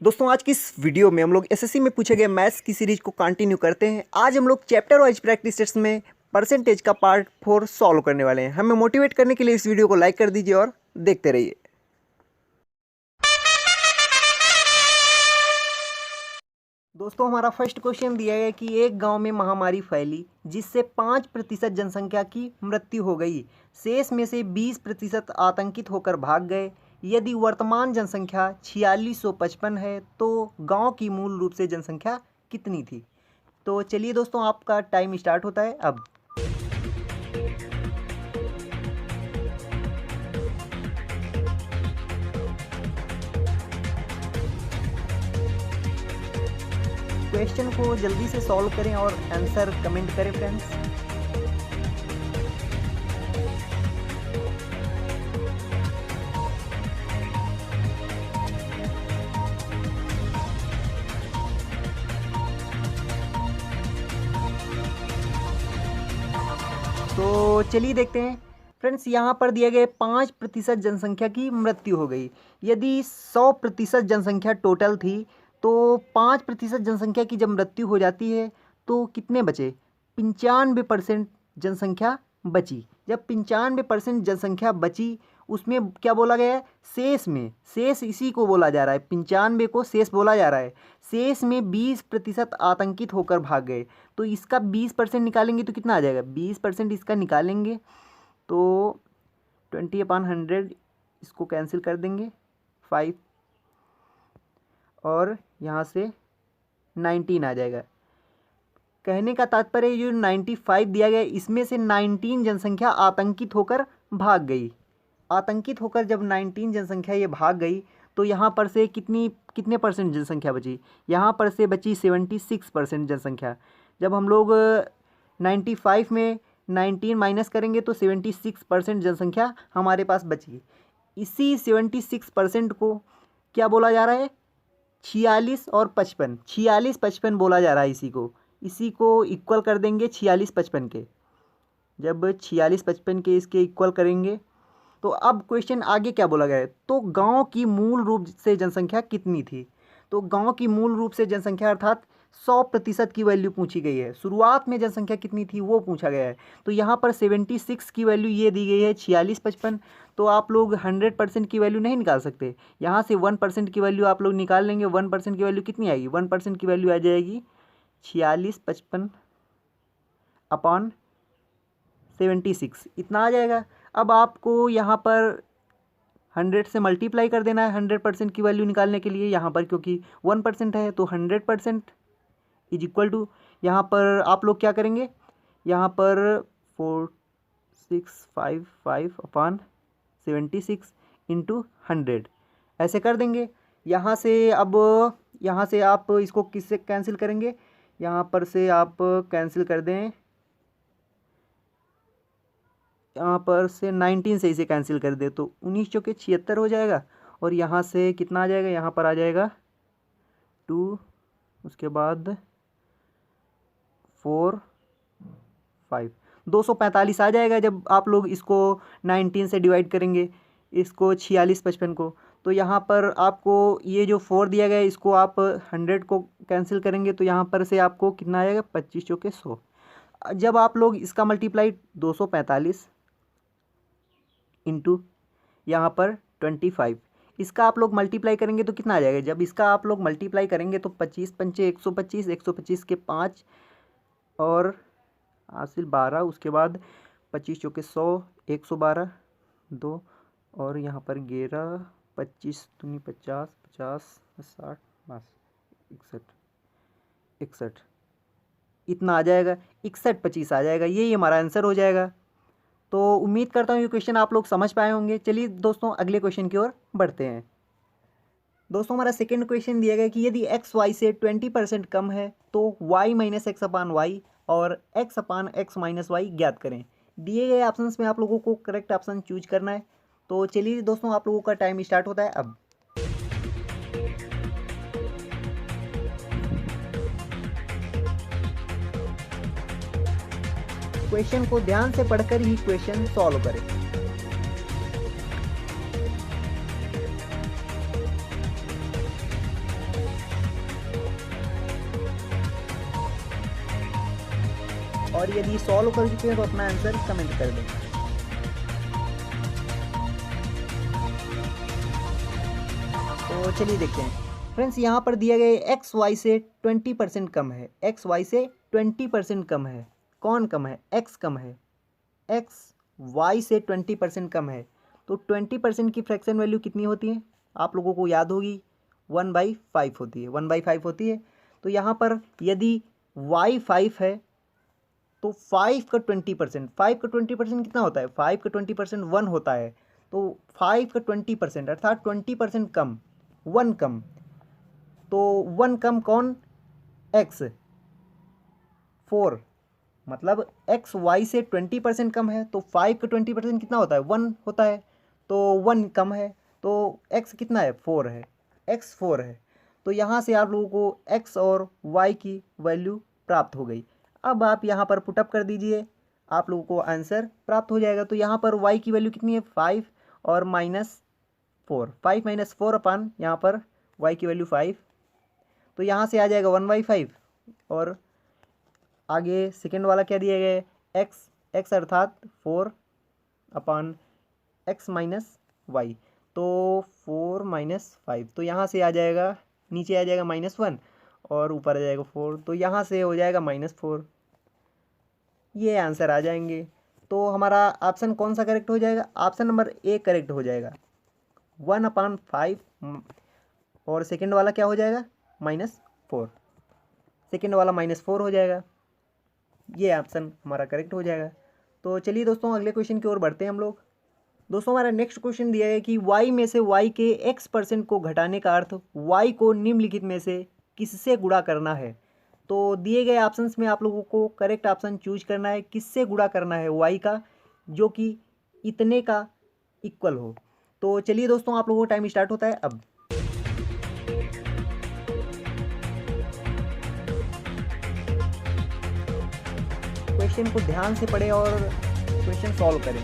दोस्तों आज की इस वीडियो में हम लोग एसएससी में पूछे गए मैथ्स की सीरीज को कंटिन्यू करते हैं। आज हम लोग चैप्टर वाइज प्रैक्टिस टेस्ट में परसेंटेज का पार्ट 4 सॉल्व करने वाले हैं। हमें मोटिवेट करने के लिए इस वीडियो को लाइक कर दीजिए और देखते रहिए। दोस्तों हमारा फर्स्ट क्वेश्चन दिया है कि एक गांव में महामारी फैली जिससे 5% जनसंख्या की मृत्यु हो गई। शेष में से 20% आतंकित होकर भाग गए। यदि वर्तमान जनसंख्या 4655 है तो गांव की मूल रूप से जनसंख्या कितनी थी। तो चलिए दोस्तों आपका टाइम स्टार्ट होता है अब। क्वेश्चन को जल्दी से सॉल्व करें और आंसर कमेंट करें फ्रेंड्स। तो चलिए देखते हैं फ्रेंड्स, यहाँ पर दिए गए 5% जनसंख्या की मृत्यु हो गई। यदि 100% जनसंख्या टोटल थी तो 5% जनसंख्या की जब मृत्यु हो जाती है तो कितने बचे? 95% जनसंख्या बची। जब 95% जनसंख्या बची उसमें क्या बोला गया है? शेष में, शेष इसी को बोला जा रहा है, 95 को शेष बोला जा रहा है। शेष में 20% आतंकित होकर भाग गए। तो इसका 20% निकालेंगे तो कितना आ जाएगा? 20% इसका निकालेंगे तो 20/100 इसको कैंसिल कर देंगे 5 और यहाँ से 19 आ जाएगा। कहने का तात्पर्य जो 95 दिया गया इसमें से 19 जनसंख्या आतंकित होकर भाग गई। आतंकित होकर जब 19 जनसंख्या ये भाग गई तो यहाँ पर से कितने परसेंट जनसंख्या बची? यहाँ पर से बची 76% जनसंख्या। जब हम लोग 95 में 19 माइनस करेंगे तो 76% जनसंख्या हमारे पास बची। इसी 76% को क्या बोला जा रहा है? 46 और 55, 46-55 बोला जा रहा है। इसी को इक्वल कर देंगे 46-55 के। जब 46-55 के इसके इक्वल करेंगे तो अब क्वेश्चन आगे क्या बोला गया है? तो गांव की मूल रूप से जनसंख्या कितनी थी? तो गांव की मूल रूप से जनसंख्या अर्थात 100% की वैल्यू पूछी गई है। शुरुआत में जनसंख्या कितनी थी वो पूछा गया है। तो यहाँ पर 76 की वैल्यू ये दी गई है 46-55। तो आप लोग 100% की वैल्यू नहीं निकाल सकते। यहाँ से 1% की वैल्यू आप लोग निकाल लेंगे। 1% की वैल्यू कितनी आएगी? 1% की वैल्यू आ जाएगी 46-55 अपॉन 76, इतना आ जाएगा। अब आपको यहाँ पर 100 से मल्टीप्लाई कर देना है 100% की वैल्यू निकालने के लिए। यहाँ पर क्योंकि 1% है तो 100% इज इक्वल टू, यहाँ पर आप लोग क्या करेंगे? यहाँ पर 4655 अपॉन 76 इंटू 100 ऐसे कर देंगे। यहाँ से आप इसको किससे कैंसिल करेंगे? यहाँ पर से आप कैंसिल कर दें, यहाँ पर से 19 से इसे कैंसिल कर दे तो 19 चौके 76 हो जाएगा। और यहाँ से कितना आ जाएगा? यहाँ पर आ जाएगा 2, उसके बाद 4 5, 245 आ जाएगा। जब आप लोग इसको 19 से डिवाइड करेंगे, इसको 46-55 को, तो यहाँ पर आपको ये जो 4 दिया गया है इसको आप 100 को कैंसिल करेंगे तो यहाँ पर से आपको कितना आ जाएगा? 25 चौके 100। जब आप लोग इसका मल्टीप्लाई 245 इंटू यहाँ पर 25, इसका आप लोग मल्टीप्लाई करेंगे तो कितना आ जाएगा? जब इसका आप लोग मल्टीप्लाई करेंगे तो 25 पंचे 125, 125 के 5 और हासिल 12, उसके बाद 25 चौके 100, 112, 2 और यहाँ पर 11, 25 दूनी 50, 50 60 बस 61 इतना आ जाएगा। 61-25 आ जाएगा। यही हमारा आंसर हो जाएगा। तो उम्मीद करता हूँ ये क्वेश्चन आप लोग समझ पाए होंगे। चलिए दोस्तों अगले क्वेश्चन की ओर बढ़ते हैं। दोस्तों हमारा सेकंड क्वेश्चन दिया गया कि यदि x y से 20% कम है तो y minus x upon y और x अपान एक्स माइनस वाई ज्ञात करें। दिए गए ऑप्शंस में आप लोगों को करेक्ट ऑप्शन चूज करना है। तो चलिए दोस्तों आप लोगों का टाइम स्टार्ट होता है अब। क्वेश्चन को ध्यान से पढ़कर ही क्वेश्चन सॉल्व करें। और यदि सॉल्व कर चुके हैं तो अपना आंसर कमेंट कर दें। तो चलिए देखते हैं फ्रेंड्स, यहाँ पर दिया गया एक्स वाई से 20% कम है। एक्स वाई से 20% कम है। कौन कम है? एक्स कम है। एक्स वाई से 20% कम है। तो 20% की फ्रैक्शन वैल्यू कितनी होती है? आप लोगों को याद होगी, 1/5 होती है। 1/5 होती है। तो यहाँ पर यदि वाई 5 है तो 5 का 20%, 5 का 20% कितना होता है? 5 का 20% 1 होता है। तो 5 का 20% अर्थात 20% कम, 1 कम। तो 1 कम कौन? एक्स 4, मतलब एक्स वाई से 20% कम है। तो 5 का 20% कितना होता है? 1 होता है। तो 1 कम है। तो एक्स कितना है? 4 है। एक्स 4 है। तो यहाँ से आप लोगों को एक्स और वाई की वैल्यू प्राप्त हो गई। अब आप यहाँ पर पुटअप कर दीजिए, आप लोगों को आंसर प्राप्त हो जाएगा। तो यहाँ पर वाई की वैल्यू कितनी है? 5 और -4, 5 - 4 अपान यहाँ पर वाई की वैल्यू 5। तो यहाँ से आ जाएगा 1/5। और आगे सेकेंड वाला क्या दिया गया है? एक्स, एक्स अर्थात 4 अपान एक्स माइनस वाई। तो 4 - 5, तो यहाँ से आ जाएगा, नीचे आ जाएगा -1 और ऊपर आ जाएगा 4। तो यहाँ से हो जाएगा -4। ये आंसर आ जाएंगे। तो हमारा ऑप्शन कौन सा करेक्ट हो जाएगा? ऑप्शन नंबर ए करेक्ट हो जाएगा, 1/5। और सेकेंड वाला क्या हो जाएगा? -4। सेकेंड वाला -4 हो जाएगा। ये ऑप्शन हमारा करेक्ट हो जाएगा। तो चलिए दोस्तों, अगले क्वेश्चन की ओर बढ़ते हैं हम लोग। दोस्तों, हमारा नेक्स्ट क्वेश्चन दिया है कि y में से y के x% को घटाने का अर्थ y को निम्नलिखित में से किससे गुणा करना है। तो दिए गए ऑप्शंस में आप लोगों को करेक्ट ऑप्शन चूज करना है, किससे गुणा करना है y का, जो कि इतने का इक्वल हो। तो चलिए दोस्तों, आप लोगों का टाइम स्टार्ट होता है अब। क्वेश्चन को ध्यान से पढ़ें और क्वेश्चन सॉल्व करें।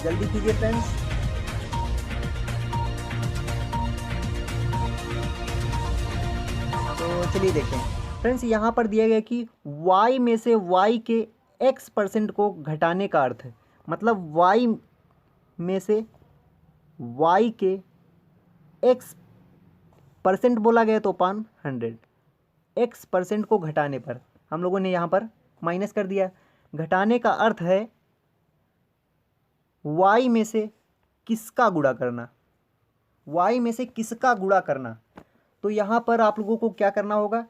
जल्दी कीजिए फ्रेंड्स। तो चलिए देखते हैं फ्रेंड्स, यहाँ पर दिया गया कि y में से y के x% को घटाने का अर्थ है, मतलब y में से y के x% बोला गया तो अपान 100, x% को घटाने पर हम लोगों ने यहाँ पर माइनस कर दिया। घटाने का अर्थ है y में से किसका गुणा करना, y में से किसका गुणा करना। तो यहाँ पर आप लोगों को क्या करना होगा?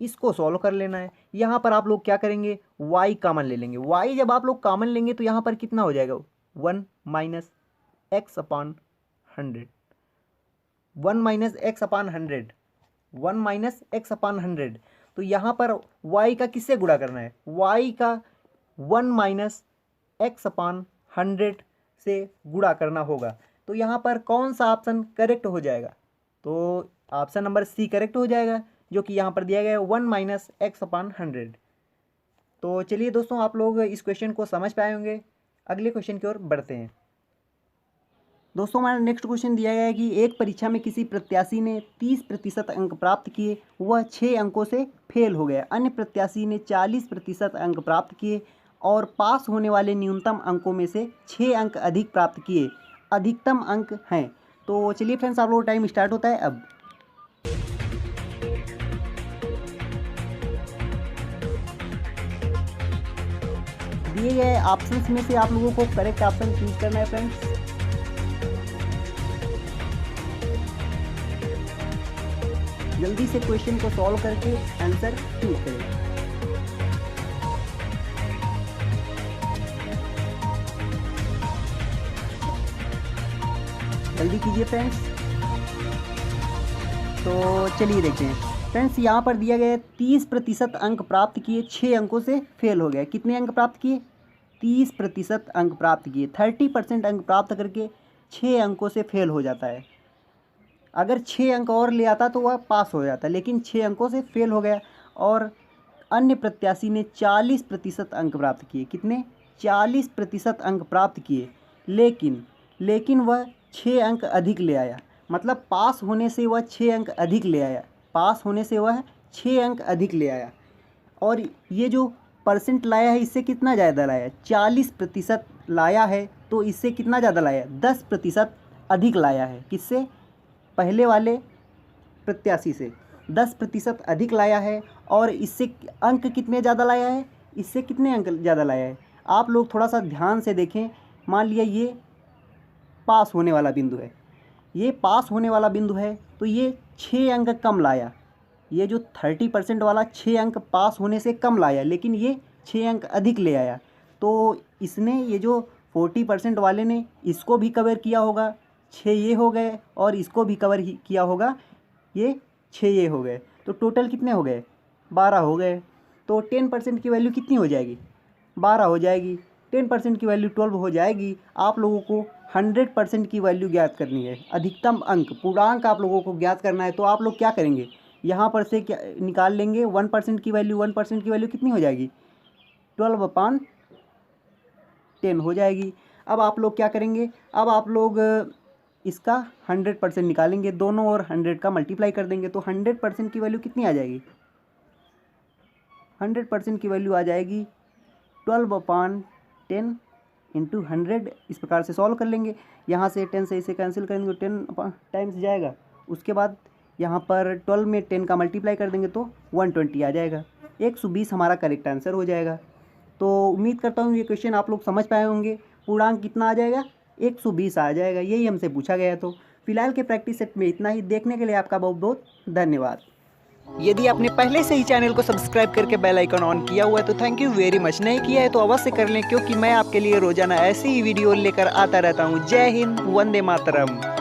इसको सॉल्व कर लेना है। यहाँ पर आप लोग क्या करेंगे? y कॉमन ले लेंगे। y जब आप लोग कॉमन लेंगे तो यहाँ पर कितना हो जाएगा? 1 - x/100, 1 - x/100, 1 - x/100। तो यहाँ पर y का किससे गुणा करना है? y का 1 - x/100 से गुणा करना होगा। तो यहाँ पर कौन सा ऑप्शन करेक्ट हो जाएगा? तो ऑप्शन नंबर सी करेक्ट हो जाएगा, जो कि यहाँ पर दिया गया है 1 - x/100। तो चलिए दोस्तों, आप लोग इस क्वेश्चन को समझ पाए होंगे। अगले क्वेश्चन की ओर बढ़ते हैं। दोस्तों, हमारा नेक्स्ट क्वेश्चन दिया गया है कि एक परीक्षा में किसी प्रत्याशी ने 30% अंक प्राप्त किए, वह 6 अंकों से फेल हो गया। अन्य प्रत्याशी ने 40% अंक प्राप्त किए और पास होने वाले न्यूनतम अंकों में से 6 अंक अधिक प्राप्त किए। अधिकतम अंक हैं। तो चलिए फ्रेंड्स, आप लोगों का टाइम स्टार्ट होता है अब। दिए गए ऑप्शंस में से आप लोगों को करेक्ट ऑप्शन चूज करना है फ्रेंड्स। जल्दी से क्वेश्चन को सॉल्व करके आंसर चूज करें। जल्दी कीजिए फ्रेंड्स। तो चलिए देखते हैं फ्रेंड्स, यहाँ पर दिया गया 30% अंक प्राप्त किए, 6 अंकों से फेल हो गया। कितने अंक प्राप्त किए? 30% अंक प्राप्त किए। 30% अंक प्राप्त करके 6 अंकों से फेल हो जाता है। अगर 6 अंक और ले आता तो वह पास हो जाता, लेकिन 6 अंकों से फेल हो गया। और अन्य प्रत्याशी ने 40% अंक प्राप्त किए। कितने? 40% अंक प्राप्त किए, लेकिन वह 6 अंक अधिक ले आया। मतलब पास होने से वह 6 अंक अधिक ले आया, पास होने से वह 6 अंक अधिक ले आया। और ये जो परसेंट लाया है इससे कितना ज़्यादा लाया? 40% लाया है, तो इससे कितना ज़्यादा लाया? 10% अधिक लाया है। किससे? पहले वाले प्रत्याशी से 10% अधिक लाया है। और इससे अंक कितने ज़्यादा लाया है? इससे कितने अंक ज़्यादा लाया है? आप लोग थोड़ा सा ध्यान से देखें। मान लिया ये पास होने वाला बिंदु है, ये पास होने वाला बिंदु है, तो ये 6 अंक कम लाया। ये जो 30% वाला 6 अंक पास होने से कम लाया, लेकिन ये 6 अंक अधिक ले आया। तो इसने, ये जो 40% वाले ने इसको भी कवर किया होगा, 6 ये हो गए, और इसको भी कवर किया होगा, ये 6 ये हो गए। तो टोटल कितने हो गए? 12 हो गए। तो 10% की वैल्यू कितनी हो जाएगी? 12 हो जाएगी। 10% की वैल्यू 12 हो जाएगी। आप लोगों को 100% की वैल्यू ज्ञात करनी है, अधिकतम अंक, पूर्णांक आप लोगों को ज्ञात करना है। तो आप लोग क्या करेंगे? यहाँ पर से क्या निकाल लेंगे? 1% की वैल्यू, 1% की वैल्यू कितनी हो जाएगी? 12/10 हो जाएगी। अब आप लोग क्या करेंगे? अब आप लोग इसका 100% निकालेंगे, दोनों और 100 का मल्टीप्लाई कर देंगे। तो 100% की वैल्यू कितनी आ जाएगी? 100% की वैल्यू आ जाएगी 12/10 इंटू 100। इस प्रकार से सॉल्व कर लेंगे। यहाँ से 10 से इसे कैंसिल करेंगे तो 10 टाइम्स जाएगा। उसके बाद यहाँ पर 12 में 10 का मल्टीप्लाई कर देंगे तो 120 आ जाएगा। 120 हमारा करेक्ट आंसर हो जाएगा। तो उम्मीद करता हूँ ये क्वेश्चन आप लोग समझ पाए होंगे। पूर्णांक कितना आ जाएगा? 120 आ जाएगा। यही हमसे पूछा गया। तो फिलहाल के प्रैक्टिस सेट में इतना ही। देखने के लिए आपका बहुत बहुत धन्यवाद। यदि आपने पहले से ही चैनल को सब्सक्राइब करके बेल आइकन ऑन किया हुआ है तो थैंक यू वेरी मच। नहीं किया है तो अवश्य कर लें, क्योंकि मैं आपके लिए रोजाना ऐसी ही वीडियो लेकर आता रहता हूँ। जय हिंद, वंदे मातरम।